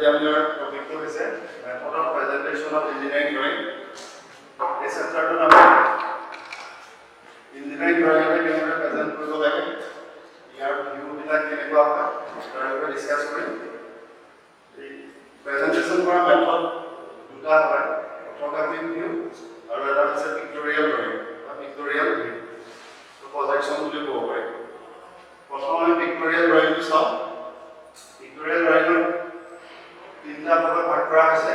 আমাৰ টপিকটো হৈছে method of presentation of engineering drawing. এই চেপ্টাৰটোত আমি ইঞ্জিনিয়াৰিং ড্ৰয়িংটো কেনেকৈ প্ৰেজেন্ট কৰিব লাগে, ইয়াৰ ভিউবিলাক কেনেকুৱা হয় তাৰ বিষয়ে ডিছকাছ কৰিম। এই প্ৰেজেন্টেশন কৰা মেথড দুটা হয়, ফটোগ্ৰাফিক ভিউ আৰু এটা হৈছে পিক্টৰিয়েল ড্ৰয়িং বা পিক্টৰিয়েল ভিউ, প্ৰজেকশ্যন বুলি ক'ব পাৰি। প্ৰথম আমি পিক্টৰিয়েল ড্ৰয়িংটো চাওঁ। পিক্টৰিয়েল ড্ৰয়িঙৰ তিনিটা ভাগত ভাগ কৰা হৈছে।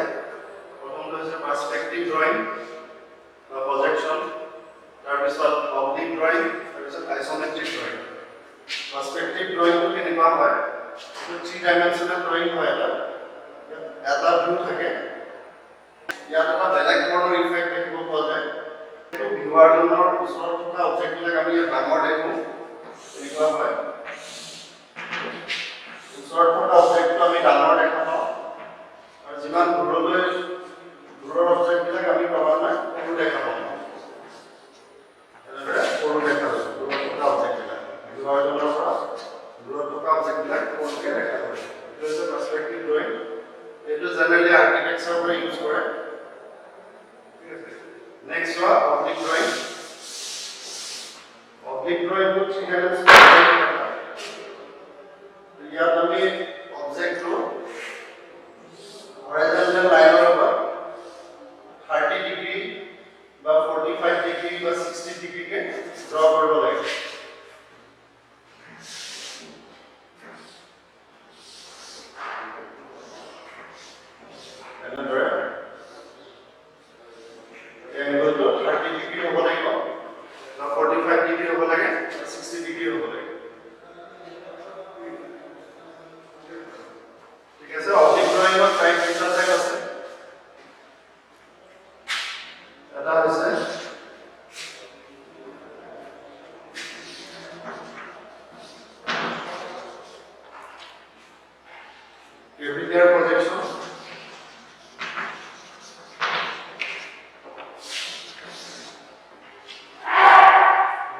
প্ৰথমটো হৈছে পাৰ্সপেক্টিভ ড্ৰয়িং বা প্ৰজেকশ্যন, তাৰপিছত অবলিক ড্ৰয়িং, তাৰপিছত আইচোমেট্ৰিক ড্ৰয়িং। পাৰ্সপেক্টিভ ড্ৰয়িংটো কেনেকুৱা হয়, এইটো 3 ডাইমেনশ্যনেল ড্ৰয়িং হয়। এটা ভিউ থাকে, ইয়াত এটা বেলেগ ধৰণৰ ইফেক্ট দেখিব পোৱা যায়। এইটো ভিউৱাৰজনৰ ওচৰত থকা অবজেক্টবিলাক আমি ডাঙৰ দেখোঁ, এনেকুৱা হয়। ওচৰত থকা অবজেক্টটো আমি ডাঙৰ দেখা পাওঁ আৰু যিমান দূৰৰ অবজেক্টবিলাক আমি ক্ৰমান্বয়ে সৰু দেখা পাওঁ। এনেদৰে সৰু দেখা যায় দূৰত থকা অবজেক্টবিলাক, ভিউৱাৰজনৰ পৰা দূৰত থকা অবজেক্টবিলাক সৰুকৈ দেখা যায়। এইটো হৈছে পাৰ্সপেক্টিভ ড্ৰয়িং। এইটো জেনেৰেলি আৰ্কিটেক্সাৰৰ পৰা ইউজ কৰে। নেক্সট হোৱা অবলিক ড্ৰয়িং। অবলিক ড্ৰয়িংটো 3 ডাইমেনশ্যনেল ড্ৰয়িং হয়। ইয়াত আমি অবজেক্টটো হৰাইজন্টেল লাইনৰ লগত 30 ডিগ্ৰী বা 45 ডিগ্ৰী বা 60 ডিগ্ৰীকে ড্ৰ কৰিব লাগে। এনেদৰে এংগলটো 30 ডিগ্ৰী হ'ব লাগিব বা 45 ডিগ্ৰী হ'ব লাগে, 60 ডিগ্ৰী হ'ব লাগে। ঠিক আছে। অবলিক ড্ৰয়িঙত তিনিটা টাইপ আছে। এটা হৈছে কেভিলিয়াৰ প্ৰজেকশ্যন,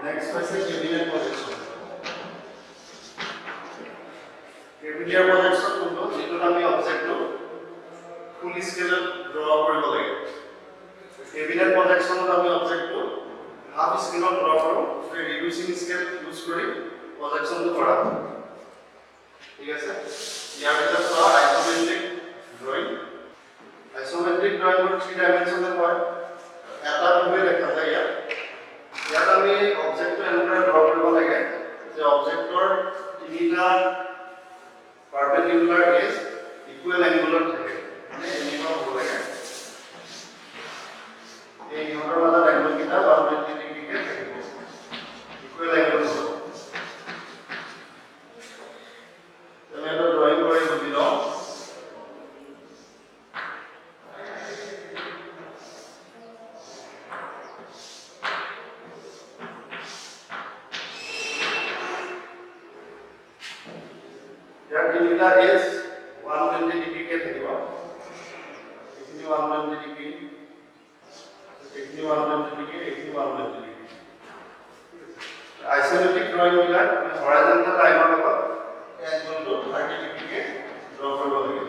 নেক্সট হৈছে কেভিলিয়াৰ প্ৰজেকশ্যন। কেভিলিয়াৰ প্ৰজেকশ্যন কোনটো, যিটোত আমি অবজেক্টটো ফুল স্কেলত ড্ৰ কৰিব লাগে। কেভিলিয়াৰ প্ৰজেকশ্যনত আমি অবজেক্টটো হাফ স্কেলত ড্ৰ কৰোঁ, ৰিডিউচিং স্কেল ইউজ কৰি প্ৰজেকশ্যনটো কৰা হয়। ঠিক আছে। ইয়াৰ ভিতৰত চোৱা আইচোমেট্ৰিক ড্ৰয়িং। আইচোমেট্ৰিক ড্ৰয়িংটো 3 ডাইমেনশ্যনেল হয়। এটা ভিউৱে দেখা যায় ইয়াত। ইয়াত আমি অবজেক্টটো এনেদৰে ড্ৰ কৰিব লাগে যে অবজেক্টৰ তিনিটা পাৰপেণ্ডিকুলাৰ এজ ইকুৱেল এংগুলত থাকে, মানে এনেকুৱা হ'ব লাগে। এই ইহঁতৰ মাজত এংগুলকেইটা 120 ডিগ্ৰীকে থাকিব, ইকুৱেল এংগুল হ'ব। আমি এটা ড্ৰয়িং কৰি বুজি লওঁ। ইয়াৰ তিনিটা এজ 120 ডিগ্ৰীকে থাকিব। এইখিনি 120 ডিগ্ৰী, এইখিনি 120 ডিগ্ৰী, এইখিনি 120 ডিগ্ৰী। আইচোমেট্ৰিক ড্ৰয়িংবিলাক হৰাইজন্টেল লাইনৰ লগত এংগলটো 30 ডিগ্ৰীকে ড্ৰ কৰিব লাগে।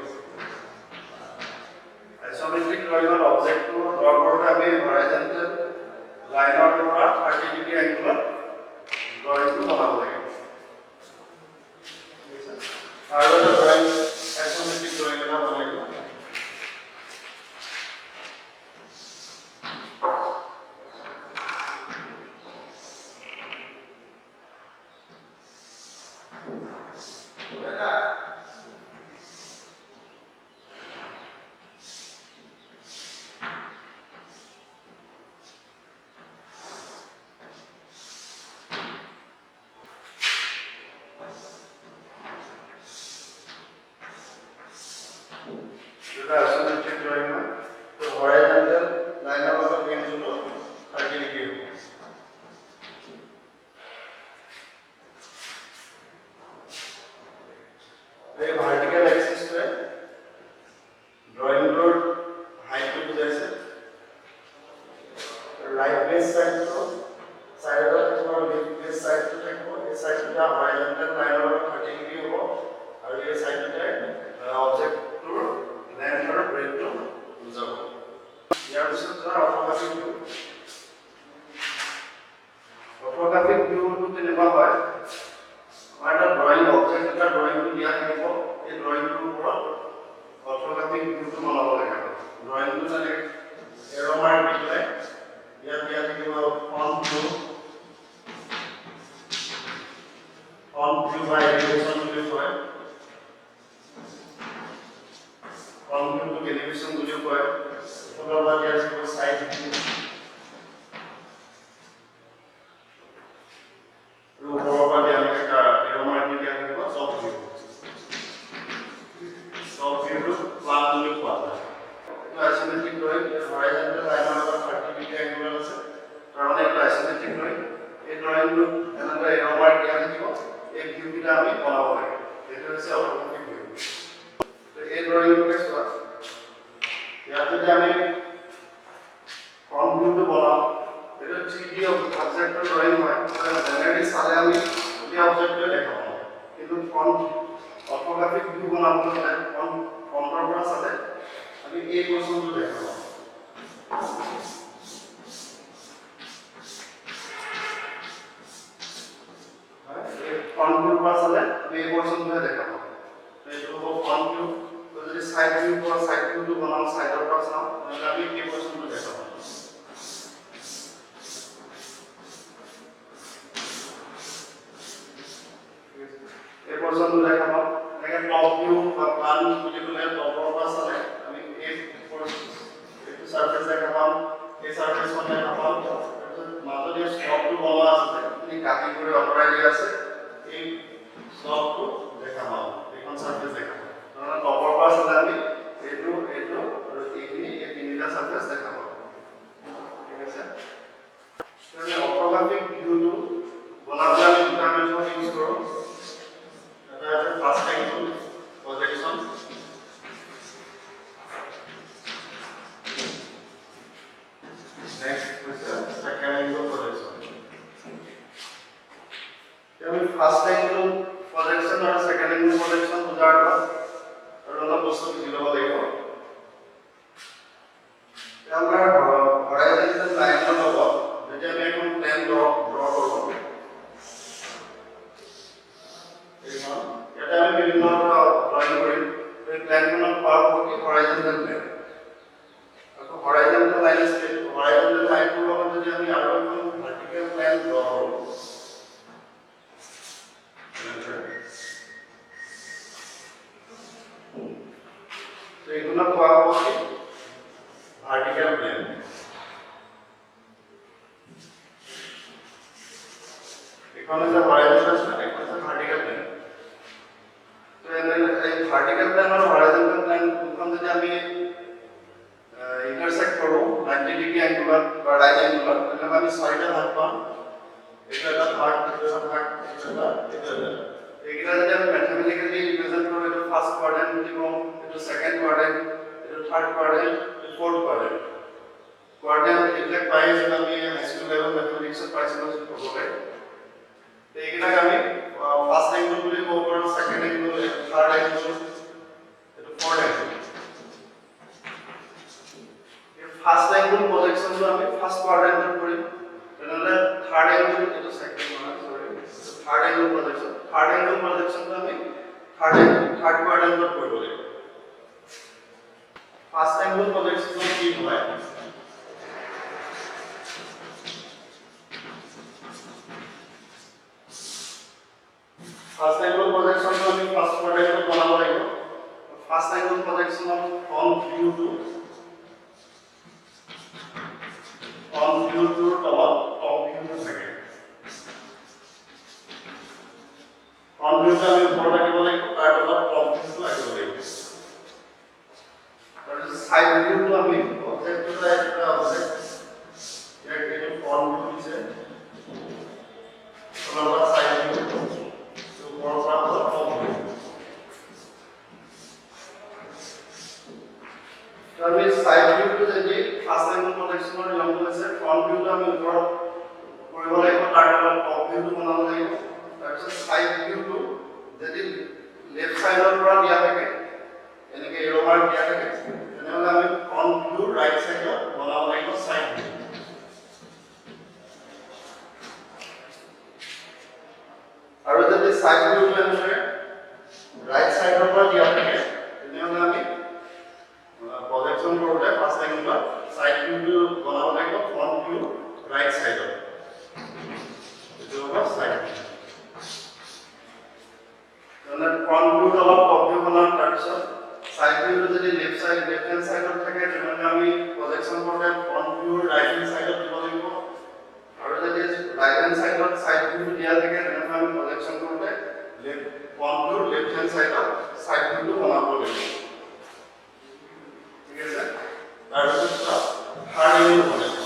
আইচোমেট্ৰিক ড্ৰয়িঙত অবজেক্টটো ড্ৰ কৰোঁতে আমি হৰাইজন্টেল লাইনৰ পৰা 30 ডিগ্ৰী এংগলত ড্ৰয়িংটো বনাব লাগে। আৰু এটা ড্ৰয়িং আইচোমেট্ৰিক ড্ৰয়িং এটা বনাই দিওঁ। এটা আইচোমেট্ৰিক ড্ৰয়িং হয়। তো হৰাইজন্টেল লাইনৰ লগত এংগলটো 30 ডিগ্ৰী হ'ব। এই ভাৰ্টিকেল এক্সিছটোৱে ড্ৰয়িংটোৰ হাইটটো বুজাইছে। ৰাইট বেছ চাইডটো চাইডত থাকিব আৰু লেফ্ট বেছ চাইডটো থাকিব। এই চাইডটো হৰাইজন্টেল লাইনৰ লগত 30 ডিগ্ৰী হ'ব আৰু এই চাইডটোতে অবজেক্টটোৰ দিয়া থাকিব এই ড্ৰয়িংটোৰ ওপৰত অৰ্থগ্ৰাফিক ভিউটো বনাব লাগে ড্ৰয়িংটো মানে এৰ' মাৰ্ক দি পেলাই ইয়াত দিয়া থাকিব ফ্ৰণ্ট ভিউ বাই এলিভেশ্যন বুলি কয় ফ্ৰণ্ট ভিউটো এলিভেশ্যন বুলিও কয় ফলৰ পৰা দিয়া থাকিব চাইড ভিউ অৰ্থগ্ৰাফিক ভিউ বনাবলৈ হ'লে ফ্ৰণ্টৰ পৰা চালে আমি এই পৰ্যন্ত দেখা পাওঁ ফ্ৰণ্ট ভিউৰ পৰা চালে আমি এই পৰ্যন্তহে দেখা পাওঁ এইটো হ'ব ফ্ৰণ্ট ভিউ যদি চাইড ভিউৰ পৰা চাইড ভিউটো বনাওঁ চাইডৰ পৰা চাওঁ তেনেহ'লে আমি এই পৰ্যন্ত দেখা পাওঁ এই পৰ্যন্ত দেখা পাওঁ এনেকৈ টপ ভিউ বা প্লান বুলি ক'লে টপৰ পৰা চালে আমি এইটো চাৰ্ফেচ দেখা পাম এই চাৰ্ফেচখন দেখা পাম মাজত এই স্লপটো বনোৱা আছে আপুনি কাটি কৰি অঁতৰাই দিয়া আছে এই স্লপটো দেখা পাম এইখন চাৰ্ফেচ দেখা পাম কাৰণ টপৰ পৰা চালে আমি এইটো আৰু এইখিনি এই তিনিটা চাৰ্ফেচ দেখা পাম ঠিক আছে আমি অৰ্থগ্ৰাফিক ভিউটো বনাবলৈ আমি দুটা মেথড ইউজ কৰোঁ First angle projection. Next is the second angle projection. Then first angle projection or second angle projection बुझाड़ का और उनका दोस्तों की जिलों को देखो. यहाँ पर horizontal line का होगा जैसे मैं एक plane draw करूँ. আমি বিভিন্ন ড্রয়িং করি এই প্ল্যানগুলোর পাওয়া কি হরাইজন্টাল প্ল্যান তো হরাইজন্টাল লাইনগুলোর মধ্যে যদি আমি আরো একটু ভার্টিক্যাল প্ল্যান ড্র করব তো এগুলো পাওয়া কি ভার্টিক্যাল প্ল্যান এখানে যে হরাইজন্টাল আছে এটা ভার্টিক্যাল প্ল্যান vertical plane और horizontal plane দুখন যদি আমি ইন্টারসেক্ট করব 90 ডিগ্রি অ্যাঙ্গুলার বা রাইট অ্যাঙ্গুলার তাহলে আমি ছয়টা ভাগ পাম এটা একটা ভাগ এটা ভাগ এটা এগুলা যদি আমি ম্যাথমেটিক্যালি রিপ্রেজেন্ট করব এটা ফার্স্ট কোয়াড্রেন্ট দিব এটা সেকেন্ড কোয়াড্রেন্ট এটা থার্ড কোয়াড্রেন্ট এটা ফোর্থ কোয়াড্রেন্ট এগুলা পাই যেটা আমি হাই স্কুল লেভেল ম্যাথমেটিক্সের পাইছিলাম করব তো এগুলা আমি ফার্স্ট অ্যাঙ্গেল বলি over second angle third angle এটা ফোর্থ অ্যাঙ্গেল এই ফার্স্ট অ্যাঙ্গেল প্রজেকশন তো আমি ফার্স্ট কোয়াড্রেন্ট করি তাহলে থার্ড অ্যাঙ্গেল এটা সেকেন্ড মানে সরি থার্ড অ্যাঙ্গেল প্রজেকশন তো আমি থার্ড কোয়াড্রেন্ট করব ফার্স্ট অ্যাঙ্গেল প্রজেকশন কি হয় First angle projection to আমি first quadrant বনাব লাগিব first angle projection of front view to top view to second front view to আমি উপর রাখিব লাগিব তাৰ তলত top view to ৰাখিব লাগিব আৰু side view to আমি object to এটা object ইয়াক এইটো front view দিছে তলৰ side view আমি সাইড ভিউটো যদি ফাৰ্স্ট অ্যাঙ্গেল প্ৰজেকশনৰ নিয়মটো আছে ফ্ৰন্ট ভিউটো আমি ওপৰত কৰিব লাগিব তাৰ তলত টপ ভিউটো বনাব লাগিব তাৰপিছত সাইড ভিউটো যদি লেফট সাইডৰ পৰা দিয়া থাকে এনেকৈ এৰো মাৰ্ক দিয়া থাকে তেনেহ'লে আমি ফ্ৰন্ট ভিউ ৰাইট সাইডত বনাব লাগিব সাইড ভিউ আৰু যদি সাইড ভিউটো এনেকৈ তাৰপিছত সাইড ভিউটো যদি লেফট হ্যান্ড সাইডত থাকে তেনেহ'লে আমি প্ৰজেকশ্যন কৰোঁতে ফ্ৰণ্ট ভিউৰ ৰাইট হ্যান্ড সাইডত দিব লাগিব আৰু যদি ৰাইট হ্যান্ড সাইডত সাইড ভিউটো দিয়া থাকে তেনেহ'লে আমি প্ৰজেকশ্যন কৰোঁতে ফ্ৰণ্ট ভিউৰ লেফট হ্যান্ড সাইডত সাইড ভিউটো বনাব লাগিব ঠিক আছে তাৰপিছত থাৰ্ড এংগল প্ৰজেকশ্যন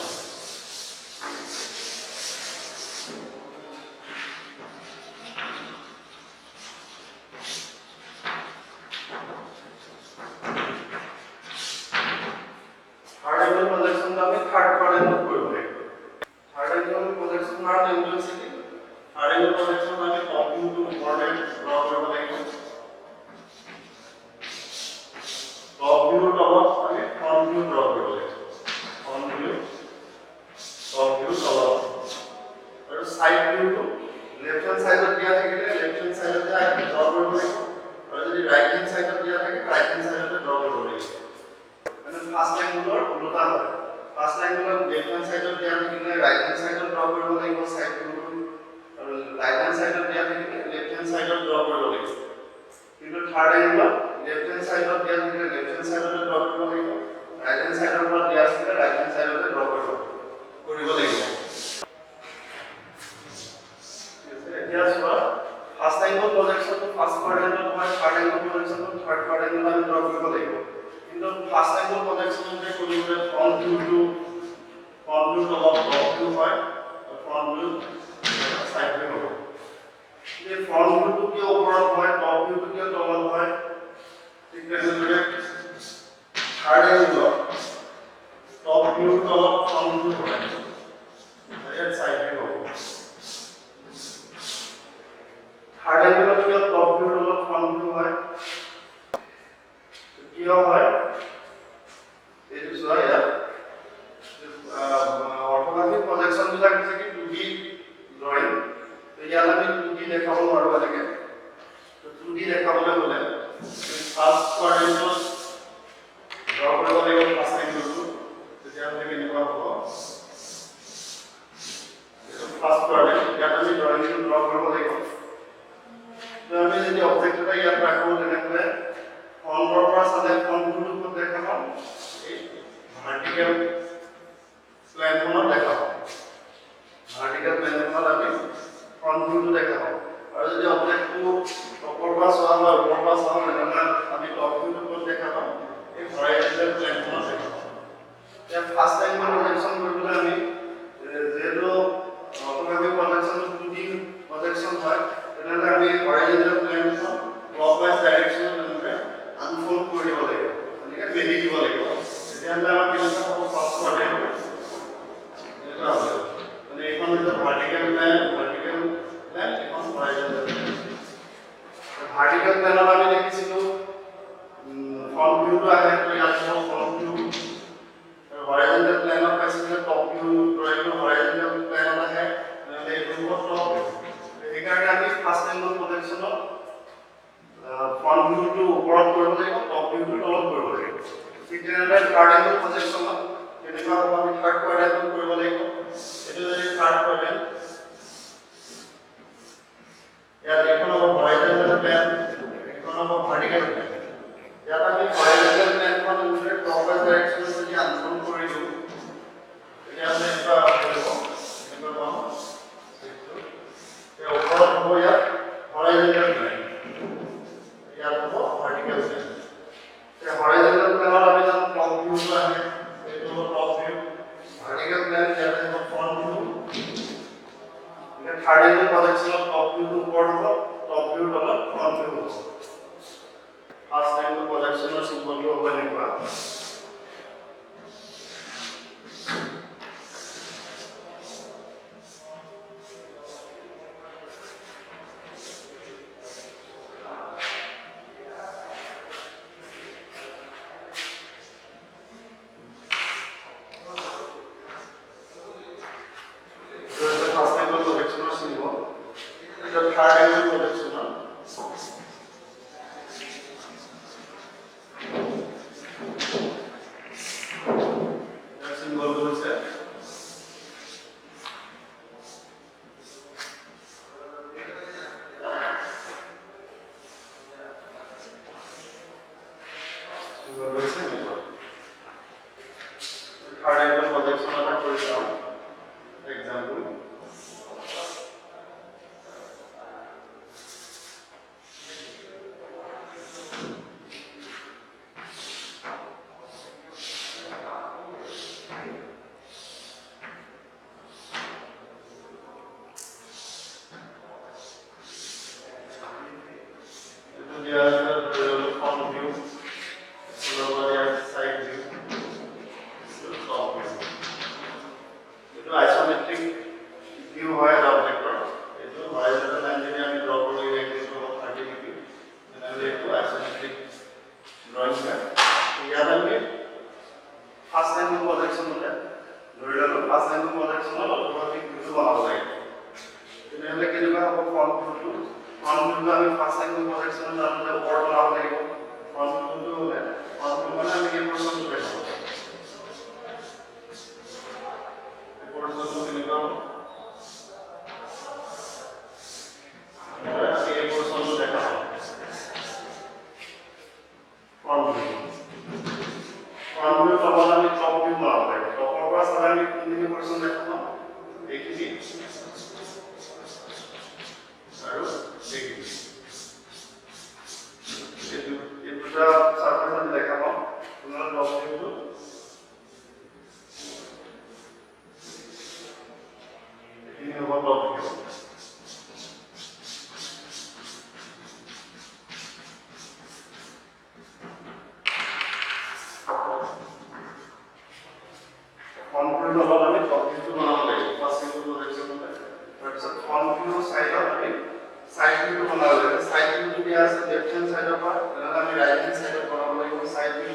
সাইডৰ পৰা তেনেহ'লে আমি ৰাইট হেণ্ড সাইডত বনাব লাগিব সাইড ভিউ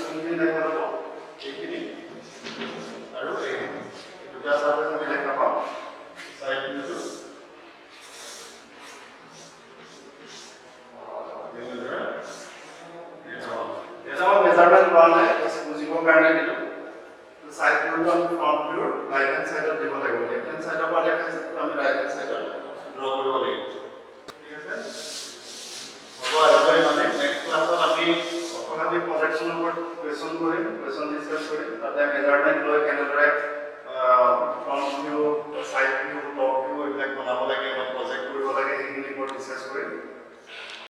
কোনখিনি দেখা পাব এইখিনি আৰু এইখিনি দুটা সাইডত আমি দেখা পাম সাইড ভিউটো এটা মেজাৰমেন্ট লোৱা নাই বুজিবৰ কাৰণে দিলো সাইড ভিউটো আমি ফ্ৰন্ট ভিউৰ ৰাইট হেণ্ড সাইডত দিব লাগিব লেফট হেণ্ড সাইডৰ পৰা দেখাইছে আমি ৰাইট হেণ্ড সাইডত ড্ৰ কৰিব লাগিব ঠিক আছে হ'ব আৰু মানে নেক্সট ক্লাছত আমি অৰ্থনৈতিক প্ৰজেকশ্যনৰ ওপৰত কুৱেশ্যন কৰিম কুৱেশ্যন ডিছকাছ কৰিম তাতে মেজাৰমেন্ট লৈ